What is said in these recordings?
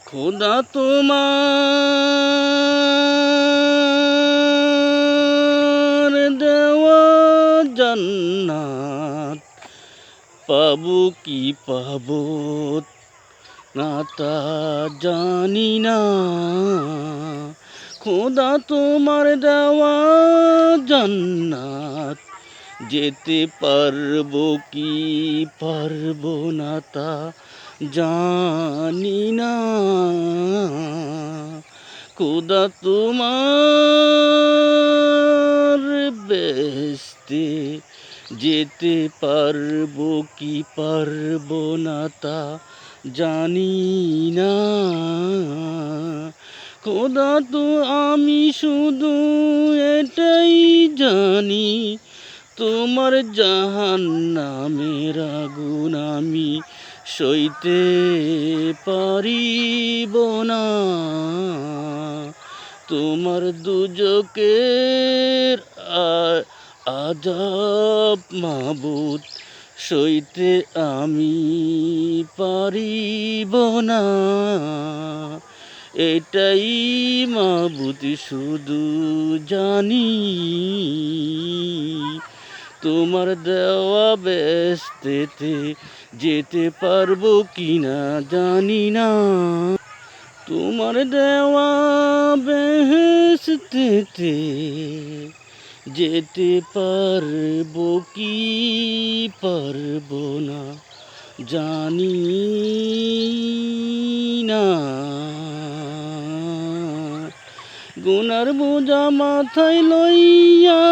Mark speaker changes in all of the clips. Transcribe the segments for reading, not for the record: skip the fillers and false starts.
Speaker 1: খোদা তোমার দেওয়া জান্নাত পাবো কি পাবো না তা জানি না। খোদা তোমার দেওয়া জান্নাত যেতে পারবো কি পারবো না তা জানি না। খোদা তোমার বেহেশতে যেতে পারবো কি পারবো না তা জানি না। খোদা তো আমি শুধু এটাই জানি, তোমার জাহান্নামের আগুন আমি সইতে পারিব না। তোমার দুজকের আযাব মাবুদ সইতে আমি পারিব না। এটাই মাবুদ শুধু জানি, তোমার দেওয়া বেহেশতেতে যেতে পারবো কিনা জানি না। তোমার দেওয়া বেহেশতেতে যেতে পারবো কি পারবো না জানি না। গুনার বোঝা মাথায় লইয়া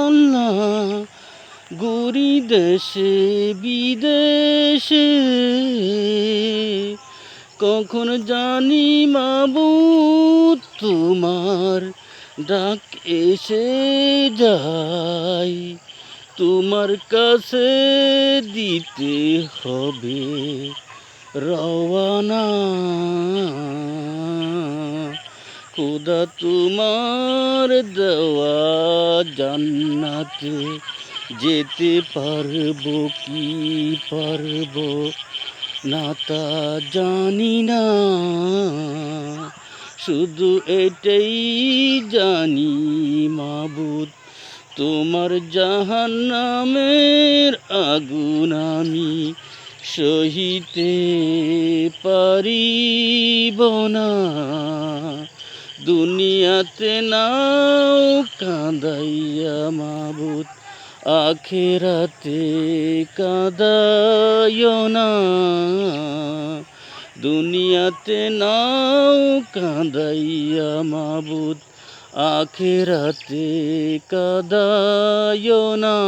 Speaker 1: আল্লাহ ঘুরি দেশে বিদেশে, কখন জানি মাবুদ তোমার ডাক এসে যায়, তোমার কাছে দিতে হবে রওয়ানা। খোদা তোমার দেওয়া জান্নাতে যেতে পারবো কি পারবো না তা জানি না। শুধু এটাই জানি মাবুদ তোমার জাহান্নামের আগুন আমি সহিতে পারিব না। দুনিয়াতে নাও কাঁদাইয়া মাবুদ আখিরাতে কাঁদাইও না। দুনিয়াতে নাও কাঁদাইয়া মাবুদ আখিরাতে কাঁদাইও না।